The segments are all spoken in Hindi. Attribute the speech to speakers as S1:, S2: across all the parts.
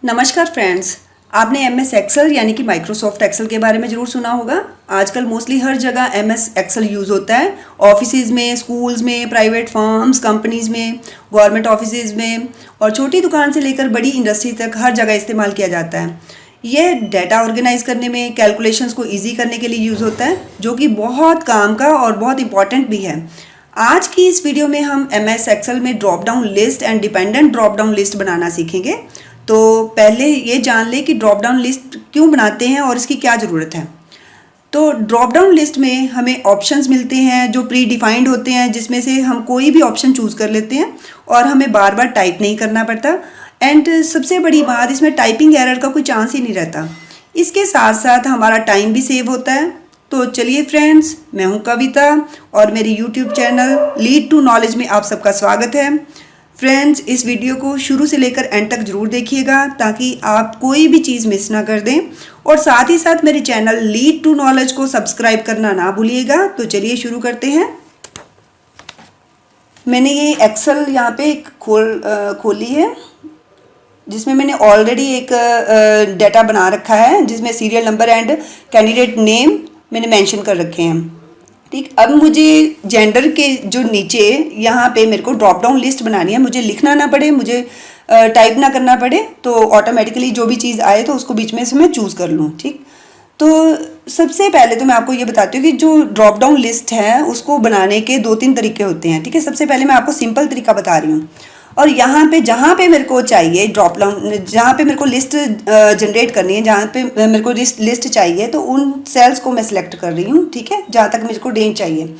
S1: नमस्कार फ्रेंड्स। आपने एमएस एक्सेल यानी कि माइक्रोसॉफ्ट एक्सेल के बारे में ज़रूर सुना होगा। आजकल मोस्टली हर जगह एमएस एक्सेल यूज़ होता है। ऑफिसेज में, स्कूल्स में, प्राइवेट फर्म्स, कंपनीज़ में, गवर्नमेंट ऑफिसेज में और छोटी दुकान से लेकर बड़ी इंडस्ट्री तक हर जगह इस्तेमाल किया जाता है। यह डेटा ऑर्गेनाइज करने में, कैलकुलेशंस को ईजी करने के लिए यूज़ होता है, जो कि बहुत काम का और बहुत इंपॉर्टेंट भी है। आज की इस वीडियो में हम एमएस एक्सेल में drop down list and dependent drop down list बनाना सीखेंगे। तो पहले ये जान लें कि ड्रॉप डाउन लिस्ट क्यों बनाते हैं और इसकी क्या ज़रूरत है। तो ड्रॉप डाउन लिस्ट में हमें ऑप्शंस मिलते हैं जो प्री डिफाइंड होते हैं, जिसमें से हम कोई भी ऑप्शन चूज़ कर लेते हैं और हमें बार बार टाइप नहीं करना पड़ता। एंड सबसे बड़ी बात, इसमें टाइपिंग एरर का कोई चांस ही नहीं रहता। इसके साथ साथ हमारा टाइम भी सेव होता है। तो चलिए फ्रेंड्स, मैं हूँ कविता और मेरी YouTube channel lead to knowledge में आप सबका स्वागत है। फ्रेंड्स, इस वीडियो को शुरू से लेकर एंड तक ज़रूर देखिएगा ताकि आप कोई भी चीज़ मिस ना कर दें, और साथ ही साथ मेरे चैनल लीड टू नॉलेज को सब्सक्राइब करना ना भूलिएगा। तो चलिए शुरू करते हैं। मैंने ये एक्सेल यहाँ पे खोली है, जिसमें मैंने ऑलरेडी एक डाटा बना रखा है, जिसमें serial number and candidate name मैंने मेंशन कर रखे हैं। ठीक, अब मुझे जेंडर के जो नीचे यहाँ पे मेरे को ड्रॉप डाउन लिस्ट बनानी है। मुझे लिखना ना पड़े, मुझे टाइप ना करना पड़े, तो ऑटोमेटिकली जो भी चीज़ आए तो उसको बीच में से मैं चूज़ कर लूँ। ठीक, तो सबसे पहले तो मैं आपको ये बताती हूँ कि जो ड्रॉप डाउन लिस्ट है उसको बनाने के 2-3 तरीके होते हैं। ठीक है, सबसे पहले मैं आपको सिंपल तरीका बता रही हूँ। और यहाँ पे जहाँ पे मेरे को चाहिए ड्रॉप डाउन, जहाँ पे मेरे को लिस्ट जनरेट करनी है, जहाँ पे मेरे को लिस्ट चाहिए, तो उन सेल्स को मैं सिलेक्ट कर रही हूँ। ठीक है, जहाँ तक मेरे को रेंज चाहिए।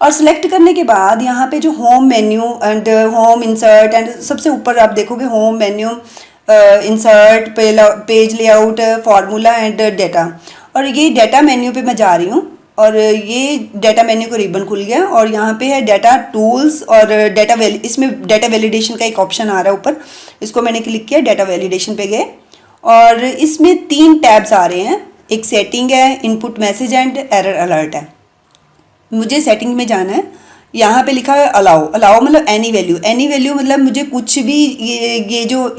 S1: और सिलेक्ट करने के बाद यहाँ पे जो home menu and home insert and सबसे ऊपर आप देखोगे home menu, insert, page layout, formula and data. और ये डेटा मेन्यू पे मैं जा रही हूँ और ये डाटा मेन्यू का रिबन खुल गया और यहाँ पे है डाटा टूल्स और इसमें डाटा वैलिडेशन का एक ऑप्शन आ रहा है ऊपर। इसको मैंने क्लिक किया, डाटा वैलिडेशन पे गए और इसमें 3 टैब्स आ रहे हैं। एक सेटिंग है, input message and error alert है। मुझे सेटिंग में जाना है। यहाँ पे लिखा है अलाउ। अलाउ मतलब एनी वैल्यू मतलब मुझे कुछ भी,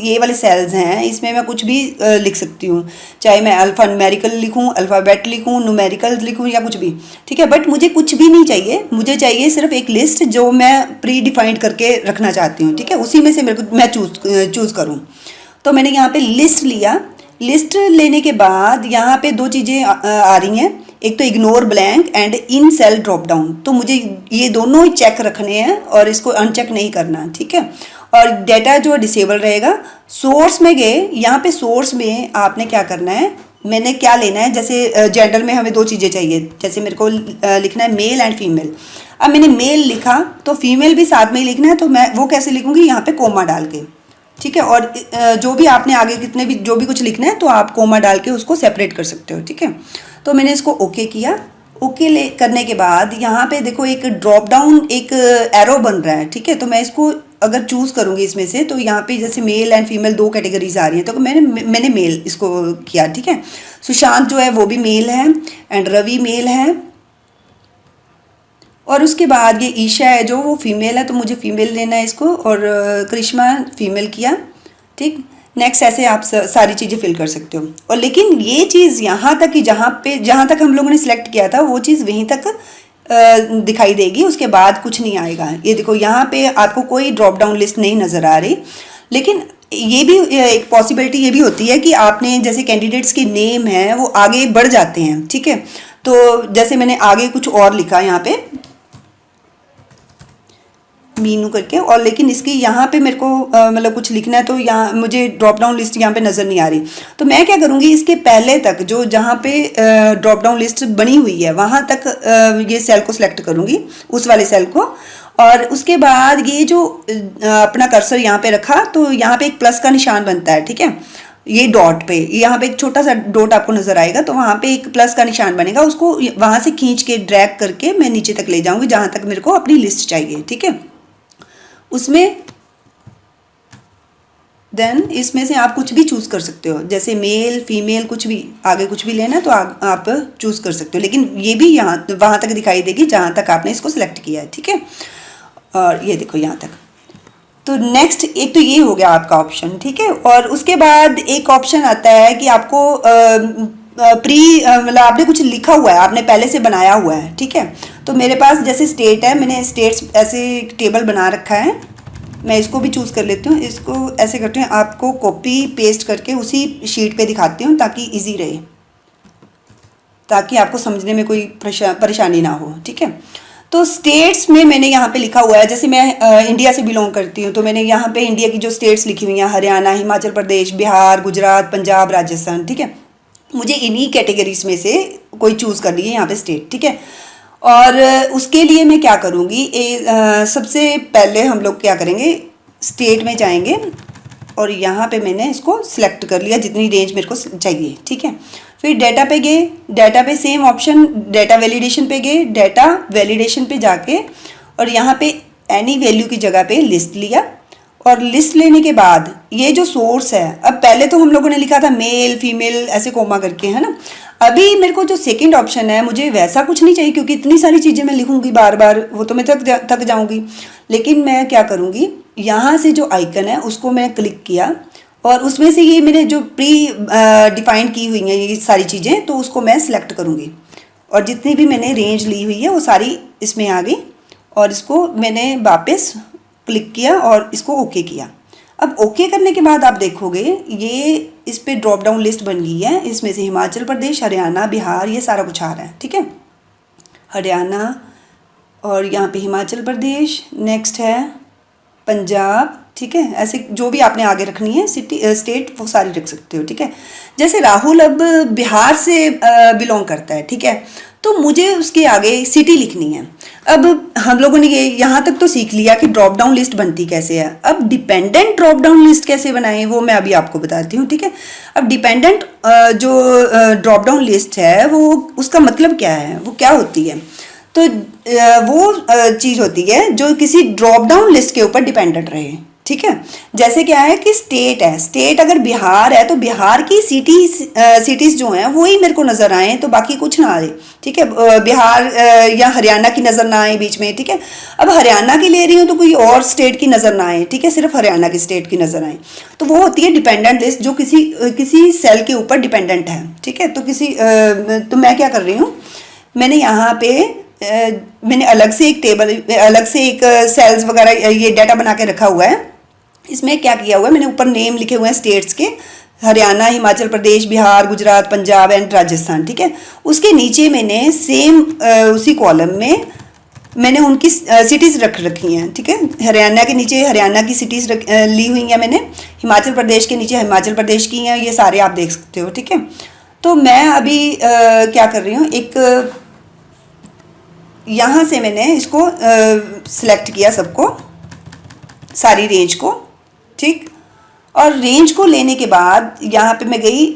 S1: ये वाले सेल्स हैं, इसमें मैं कुछ भी लिख सकती हूँ। चाहे मैं अल्फ़ा न्यूमेरिकल लिखूँ, अल्फ़ाबेट लिखूँ, न्यूमेरिकल लिखूँ या कुछ भी। ठीक है, बट मुझे कुछ भी नहीं चाहिए। मुझे चाहिए सिर्फ एक लिस्ट जो मैं प्री डिफाइंड करके रखना चाहती हूँ। ठीक है, उसी में से मेरे को मैं चूज़ करूँ। तो मैंने यहाँ पर लिस्ट लिया। लिस्ट लेने के बाद यहाँ पे 2 चीज़ें आ रही हैं। एक तो ignore blank and in cell drop down. तो मुझे ये दोनों ही चेक रखने हैं और इसको अनचेक नहीं करना। ठीक है, और डेटा जो डिसेबल रहेगा। सोर्स में गए, यहाँ पे सोर्स में आपने क्या करना है, मैंने क्या लेना है, जैसे जेंडर में हमें 2 चीज़ें चाहिए। जैसे मेरे को लिखना है मेल एंड फीमेल। अब मैंने मेल लिखा तो फीमेल भी साथ में ही लिखना है, तो मैं वो कैसे लिखूँगी, यहाँ पे कोमा डाल के। ठीक है, और जो भी आपने आगे कितने भी जो भी कुछ लिखना है तो आप कोमा डाल के उसको सेपरेट कर सकते हो। ठीक है, तो मैंने इसको ओके किया। ओके करने के बाद यहाँ पे देखो एक ड्रॉप डाउन, एक एरो बन रहा है। ठीक है, तो मैं इसको अगर चूज़ करूँगी इसमें से, तो यहाँ पे जैसे मेल एंड फीमेल 2 कैटेगरीज आ रही हैं, तो मैंने मेल इसको किया। ठीक है, सुशांत जो है वो भी मेल है एंड रवि मेल है। और उसके बाद ये ईशा है जो वो फीमेल है, तो मुझे फीमेल लेना है इसको, और करिश्मा फीमेल किया। ठीक, नेक्स्ट ऐसे आप सारी चीज़ें फिल कर सकते हो। और लेकिन ये चीज़ यहाँ तक कि जहाँ तक हम लोगों ने सिलेक्ट किया था वो चीज़ वहीं तक दिखाई देगी, उसके बाद कुछ नहीं आएगा। ये देखो यहाँ पे आपको कोई ड्रॉप डाउन लिस्ट नहीं नज़र आ रही। लेकिन ये भी एक पॉसिबिलिटी ये भी होती है कि आपने जैसे कैंडिडेट्स के नेम है वो आगे बढ़ जाते हैं। ठीक है, तो जैसे मैंने आगे कुछ और लिखा यहाँ पे मीनू करके, और लेकिन इसकी यहाँ पे मेरे को मतलब कुछ लिखना है, तो यहाँ मुझे ड्रॉप डाउन लिस्ट यहाँ पे नज़र नहीं आ रही। तो मैं क्या करूँगी, इसके पहले तक जो जहाँ पे ड्रॉप डाउन लिस्ट बनी हुई है वहाँ तक ये सेल को सिलेक्ट करूँगी, उस वाले सेल को। और उसके बाद ये जो अपना कर्सर यहाँ पे रखा, तो यहाँ पे एक प्लस का निशान बनता है। ठीक है, ये डॉट पे यहाँ पे एक छोटा सा डॉट आपको नज़र आएगा, तो वहाँ पे एक प्लस का निशान बनेगा। उसको वहाँ से खींच के ड्रैग करके मैं नीचे तक ले जाऊँगी जहाँ तक मेरे को अपनी लिस्ट चाहिए। ठीक है, उसमें देन इसमें से आप कुछ भी चूज़ कर सकते हो, जैसे मेल फीमेल कुछ भी, आगे कुछ भी लेना तो आप चूज़ कर सकते हो। लेकिन ये भी यहाँ वहाँ तक दिखाई देगी जहाँ तक आपने इसको सिलेक्ट किया है। ठीक है, और ये देखो यहाँ तक। तो नेक्स्ट एक तो ये हो गया आपका ऑप्शन, ठीक है। और उसके बाद एक ऑप्शन आता है कि आपको मतलब आपने कुछ लिखा हुआ है, आपने पहले से बनाया हुआ है, ठीक है। तो मेरे पास जैसे स्टेट है, मैंने स्टेट्स ऐसे टेबल बना रखा है। मैं इसको भी चूज़ कर लेती हूँ, इसको ऐसे करती हूँ, आपको कॉपी पेस्ट करके उसी शीट पे दिखाती हूँ ताकि इजी रहे, ताकि आपको समझने में कोई परेशानी ना हो, ठीक है। तो स्टेट्स में मैंने यहाँ पे लिखा हुआ है, जैसे मैं इंडिया से बिलोंग करती हूँ तो मैंने यहाँ पे इंडिया की जो स्टेट्स लिखी हुई हैं, हरियाणा, हिमाचल प्रदेश, बिहार, गुजरात, पंजाब, राजस्थान, ठीक है। मुझे इन्हीं कैटेगरीज में से कोई चूज़ करनी है यहाँ पे स्टेट, ठीक है। और उसके लिए मैं क्या करूँगी, सबसे पहले हम लोग क्या करेंगे, स्टेट में जाएंगे और यहाँ पे मैंने इसको सिलेक्ट कर लिया जितनी रेंज मेरे को चाहिए, ठीक है। फिर डाटा पे गए, डाटा पे सेम ऑप्शन डाटा वैलिडेशन पे गए, डाटा वैलिडेशन पे जाके और यहाँ पे एनी वैल्यू की जगह पे लिस्ट लिया। और लिस्ट लेने के बाद ये जो सोर्स है, अब पहले तो हम लोगों ने लिखा था मेल फीमेल ऐसे कोमा करके, है ना। अभी मेरे को जो सेकंड ऑप्शन है, मुझे वैसा कुछ नहीं चाहिए क्योंकि इतनी सारी चीज़ें मैं लिखूंगी बार बार, वो तो मैं थक जाऊंगी। लेकिन मैं क्या करूँगी, यहाँ से जो आइकन है उसको मैं क्लिक किया और उसमें से ये मैंने जो प्री डिफाइंड की हुई हैं ये सारी चीज़ें, तो उसको मैं सिलेक्ट करूँगी और जितनी भी मैंने रेंज ली हुई है वो सारी इसमें आ गई। और इसको मैंने वापस क्लिक किया और इसको ओके किया। अब ओके करने के बाद आप देखोगे ये इस पे ड्रॉप डाउन लिस्ट बन गई है, इसमें से हिमाचल प्रदेश, हरियाणा, बिहार, ये सारा कुछ आ रहा है, ठीक है। हरियाणा और यहाँ पे हिमाचल प्रदेश, नेक्स्ट है पंजाब, ठीक है। ऐसे जो भी आपने आगे रखनी है सिटी स्टेट वो सारी रख सकते हो, ठीक है। जैसे राहुल अब बिहार से बिलोंग करता है, ठीक है, तो मुझे उसके आगे सिटी लिखनी है। अब हम लोगों ने ये यहाँ तक तो सीख लिया कि ड्रॉप डाउन लिस्ट बनती कैसे है। अब डिपेंडेंट ड्रॉप डाउन लिस्ट कैसे बनाएं वो मैं अभी आपको बताती हूँ, ठीक है। अब डिपेंडेंट जो ड्रॉप डाउन लिस्ट है वो उसका मतलब क्या है, वो क्या होती है, तो वो चीज़ होती है जो किसी ड्रॉप डाउन लिस्ट के ऊपर डिपेंडेंट रहे, ठीक है। जैसे क्या है कि स्टेट है, स्टेट अगर बिहार है तो बिहार की सिटीज़ जो हैं वही मेरे को नज़र आए, तो बाकी कुछ ना आए, ठीक है। बिहार या हरियाणा की नज़र ना आए बीच में, ठीक है। अब हरियाणा की ले रही हूँ तो कोई और स्टेट की नज़र ना आए, ठीक है, सिर्फ हरियाणा की स्टेट की नज़र आए, तो वो होती है डिपेंडेंट लिस्ट जो किसी सेल के ऊपर डिपेंडेंट है, ठीक है। तो मैं क्या कर रही हूँ, मैंने यहाँ पे मैंने अलग से एक टेबल, अलग से एक सेल्स वगैरह ये डाटा बना के रखा हुआ है। इसमें क्या किया हुआ है, मैंने ऊपर नेम लिखे हुए हैं स्टेट्स के, हरियाणा, हिमाचल प्रदेश, बिहार, गुजरात, पंजाब एंड राजस्थान, ठीक है। उसके नीचे मैंने सेम उसी कॉलम में मैंने उनकी सिटीज़ रख रखी हैं, ठीक है। हरियाणा के नीचे हरियाणा की सिटीज़ ली हुई हैं मैंने, हिमाचल प्रदेश के नीचे हिमाचल प्रदेश की हैं, ये सारे आप देख सकते हो, ठीक है। तो मैं अभी क्या कर रही हूँ, एक यहाँ से मैंने इसको सिलेक्ट किया सबको, सारी रेंज को, ठीक। और रेंज को लेने के बाद यहाँ पे मैं गई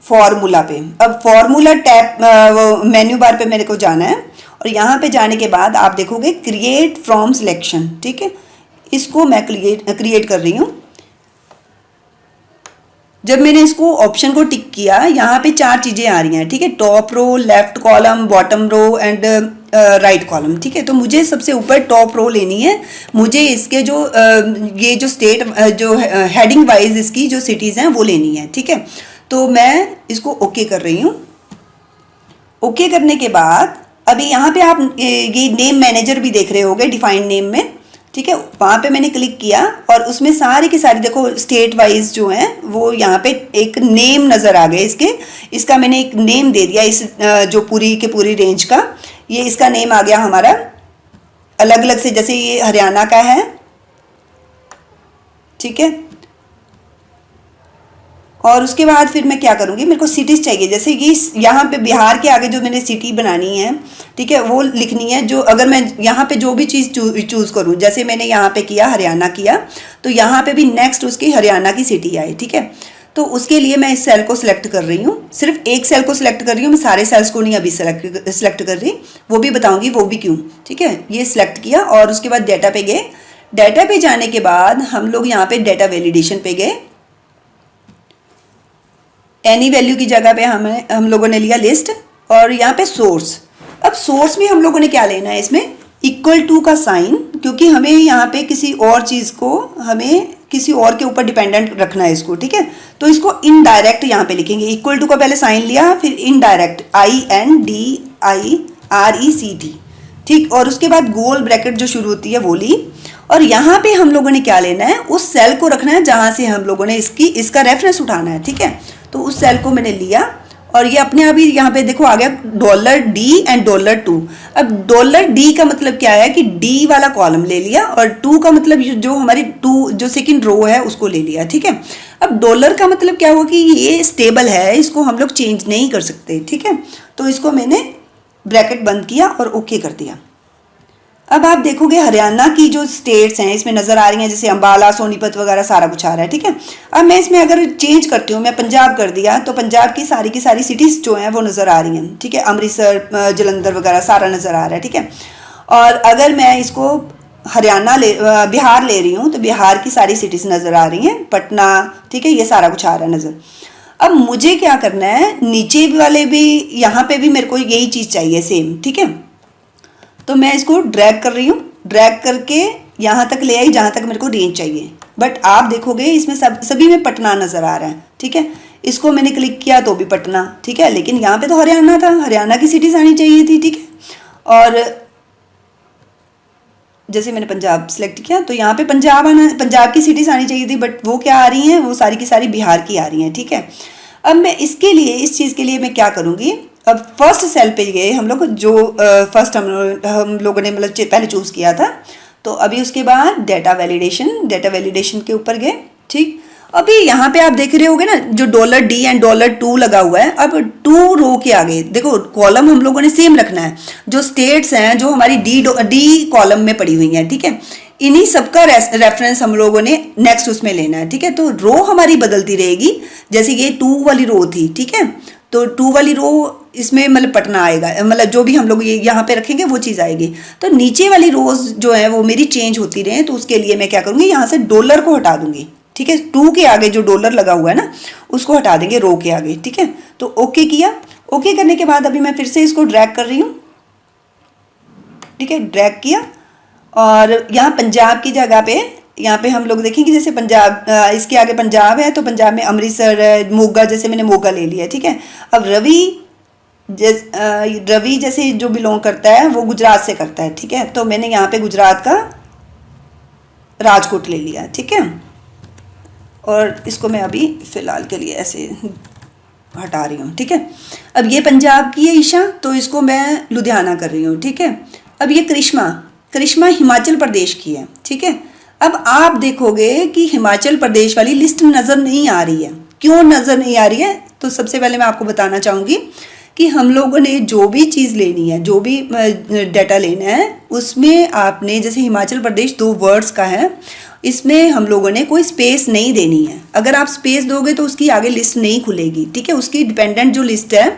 S1: फॉर्मूला पे। अब फॉर्मूला टैब मेन्यू बार पे मेरे को जाना है और यहाँ पे जाने के बाद आप देखोगे क्रिएट फ्रॉम सिलेक्शन, ठीक है। इसको मैं क्रिएट कर रही हूँ। जब मैंने इसको ऑप्शन को टिक किया, यहाँ पे 4 चीज़ें आ रही हैं, ठीक है, top row, left column, bottom row and right column, ठीक है। तो मुझे सबसे ऊपर टॉप रो लेनी है। मुझे इसके जो ये जो स्टेट जो हेडिंग वाइज इसकी जो सिटीज़ हैं वो लेनी है, ठीक है। तो मैं इसको ओके कर रही हूँ। ओके करने के बाद अभी यहाँ पे आप ये नेम मैनेजर भी देख रहे होगे डिफाइंड नेम में, ठीक है। वहाँ पे मैंने क्लिक किया और उसमें सारी की सारी देखो स्टेट वाइज जो हैं वो यहाँ पे एक नेम नज़र आ गए इसके। इसका मैंने एक नेम दे दिया, इस जो पूरी के पूरी रेंज का ये इसका नेम आ गया हमारा अलग अलग से, जैसे ये हरियाणा का है, ठीक है। और उसके बाद फिर मैं क्या करूँगी, मेरे को सिटीज़ चाहिए, जैसे कि यहाँ पे बिहार के आगे जो मैंने सिटी बनानी है, ठीक है, वो लिखनी है। जो अगर मैं यहाँ पे जो भी चीज़ चूज़ करूँ, जैसे मैंने यहाँ पे किया हरियाणा किया, तो यहाँ पे भी नेक्स्ट उसकी हरियाणा की सिटी आई, ठीक है। तो उसके लिए मैं इस सेल को सिलेक्ट कर रही हूँ, सिर्फ एक सेल को सिलेक्ट कर रही हूँ, मैं सारे सेल्स को नहीं अभी सिलेक्ट कर रही, वो भी बताऊँगी वो भी क्यों, ठीक है। ये सिलेक्ट किया और उसके बाद डाटा पे गए। डाटा पे जाने के बाद हम लोग यहाँ पे डाटा वैलिडेशन पे गए। एनी वैल्यू की जगह पे हम लोगों ने लिया लिस्ट और यहाँ पे सोर्स। अब सोर्स में हम लोगों ने क्या लेना है, इसमें इक्वल टू का साइन, क्योंकि हमें यहाँ पे किसी और चीज़ को, हमें किसी और के ऊपर डिपेंडेंट रखना है इसको, ठीक है। तो इसको इनडायरेक्ट यहाँ पे लिखेंगे, इक्वल टू का पहले साइन लिया, फिर इनडायरेक्ट INDIRECT, ठीक। और उसके बाद गोल ब्रैकेट जो शुरू होती है वो ली, और यहाँ पे हम लोगों ने क्या लेना है, उस सेल को रखना है जहाँ से हम लोगों ने इसका रेफरेंस उठाना है, ठीक है। तो उस सेल को मैंने लिया और ये अपने आप ही यहाँ पे देखो आ गया $D एंड $2। अब $D का मतलब क्या है कि D वाला कॉलम ले लिया, और 2 का मतलब जो हमारी 2 जो सेकंड रो है उसको ले लिया, ठीक है। अब डॉलर का मतलब क्या हुआ कि ये स्टेबल है, इसको हम लोग चेंज नहीं कर सकते, ठीक है। तो इसको मैंने ब्रैकेट बंद किया और ओके कर दिया। अब आप देखोगे हरियाणा की जो स्टेट्स हैं इसमें नज़र आ रही हैं, जैसे अंबाला, सोनीपत वगैरह सारा कुछ आ रहा है, ठीक है। अब मैं इसमें अगर चेंज करती हूँ, मैं पंजाब कर दिया, तो पंजाब की सारी सिटीज़ जो हैं वो नज़र आ रही हैं, ठीक है। अमृतसर, जलंधर वगैरह सारा नज़र आ रहा है, ठीक है। और अगर मैं इसको बिहार ले रही हूँ तो बिहार की सारी सिटीज़ नज़र आ रही हैं, पटना, ठीक है, ये सारा कुछ आ रहा है नज़र। अब मुझे क्या करना है, नीचे वाले भी, यहाँ पे भी मेरे को यही चीज़ चाहिए सेम, ठीक है। तो मैं इसको ड्रैग कर रही हूँ, ड्रैग करके यहाँ तक ले आई जहाँ तक मेरे को रेंज चाहिए। बट आप देखोगे इसमें सभी में पटना नज़र आ रहा है, ठीक है। इसको मैंने क्लिक किया तो भी पटना, ठीक है, लेकिन यहाँ पे तो हरियाणा था, हरियाणा की सिटीज़ आनी चाहिए थी, ठीक है। और जैसे मैंने पंजाब सेलेक्ट किया तो यहाँ पे पंजाब की सिटीज़ आनी चाहिए थी, बट वो क्या आ रही हैं, वो सारी की सारी बिहार की आ रही हैं, ठीक है। अब मैं इसके लिए, इस चीज़ के लिए मैं क्या करूँगी, अब फर्स्ट सेल पे गए हम लोग, जो फर्स्ट हम लोगों ने मतलब पहले चूज़ किया था। तो अभी उसके बाद डेटा वैलिडेशन के ऊपर गए, ठीक। अभी यहाँ पे आप देख रहे होगे ना जो $D एंड $2 लगा हुआ है। अब 2 रो के आगे देखो कॉलम हम लोगों ने सेम रखना है, जो स्टेट्स हैं जो हमारी डी कॉलम में पड़ी हुई हैं, ठीक है। इन्हीं सबका रेफरेंस हम लोगों ने नेक्स्ट उसमें लेना है, ठीक है। तो रो हमारी बदलती रहेगी, जैसे ये 2 वाली रो थी, ठीक है। तो 2 वाली रो इसमें मतलब पटना आएगा, मतलब जो भी हम लोग ये यहाँ पे रखेंगे वो चीज़ आएगी। तो नीचे वाली रोज जो है वो मेरी चेंज होती रहे, तो उसके लिए मैं क्या करूँगी, यहाँ से डॉलर को हटा दूंगी, ठीक है। 2 के आगे जो $, लगा हुआ है ना उसको हटा देंगे रो के आगे, ठीक है। तो ओके किया, ओके करने के बाद अभी मैं फिर से इसको ड्रैग कर रही हूँ, ठीक है, ड्रैग किया। और यहाँ पंजाब की जगह पे, यहाँ पे हम लोग देखेंगे जैसे पंजाब, इसके आगे पंजाब है तो पंजाब में अमृतसर, मोगा, जैसे मैंने मोगा ले लिया, ठीक है। अब रवि जैसे जो बिलोंग करता है वो गुजरात से करता है, ठीक है। तो मैंने यहाँ पे गुजरात का राजकोट ले लिया, ठीक है। और इसको मैं अभी फ़िलहाल के लिए ऐसे हटा रही हूँ, ठीक है। अब ये पंजाब की है ईशा, तो इसको मैं लुधियाना कर रही हूँ, ठीक है। अब ये करिश्मा हिमाचल प्रदेश की है, ठीक है। अब आप देखोगे कि हिमाचल प्रदेश वाली लिस्ट नज़र नहीं आ रही है। क्यों नज़र नहीं आ रही है? तो सबसे पहले मैं आपको बताना चाहूँगी कि हम लोगों ने जो भी चीज़ लेनी है, जो भी डाटा लेना है, उसमें आपने जैसे हिमाचल प्रदेश 2 वर्ड्स का है, इसमें हम लोगों ने कोई स्पेस नहीं देनी है। अगर आप स्पेस दोगे तो उसकी आगे लिस्ट नहीं खुलेगी, ठीक है। उसकी डिपेंडेंट जो लिस्ट है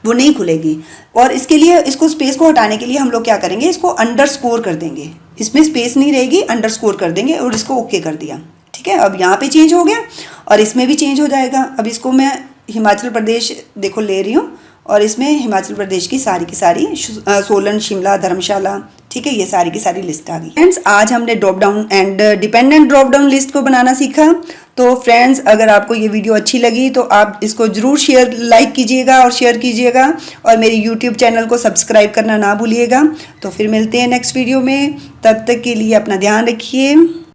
S1: वो नहीं खुलेगी। और इसके लिए, इसको स्पेस को हटाने के लिए हम लोग क्या करेंगे, इसको अंडरस्कोर कर देंगे, इसमें स्पेस नहीं रहेगी, अंडरस्कोर कर देंगे और इसको ओके कर दिया, ठीक है। अब यहाँ पे चेंज हो गया और इसमें भी चेंज हो जाएगा। अब इसको मैं हिमाचल प्रदेश देखो ले रही हूँ और इसमें हिमाचल प्रदेश की सारी सोलन, शिमला, धर्मशाला, ठीक है, ये सारी की सारी लिस्ट आ गई। फ्रेंड्स, आज हमने drop down and dependent drop down list को बनाना सीखा। तो फ्रेंड्स, अगर आपको ये वीडियो अच्छी लगी तो आप इसको ज़रूर लाइक कीजिएगा और शेयर कीजिएगा, और मेरे यूट्यूब चैनल को सब्सक्राइब करना ना भूलिएगा। तो फिर मिलते हैं नेक्स्ट वीडियो में, तब तक के लिए अपना ध्यान रखिए।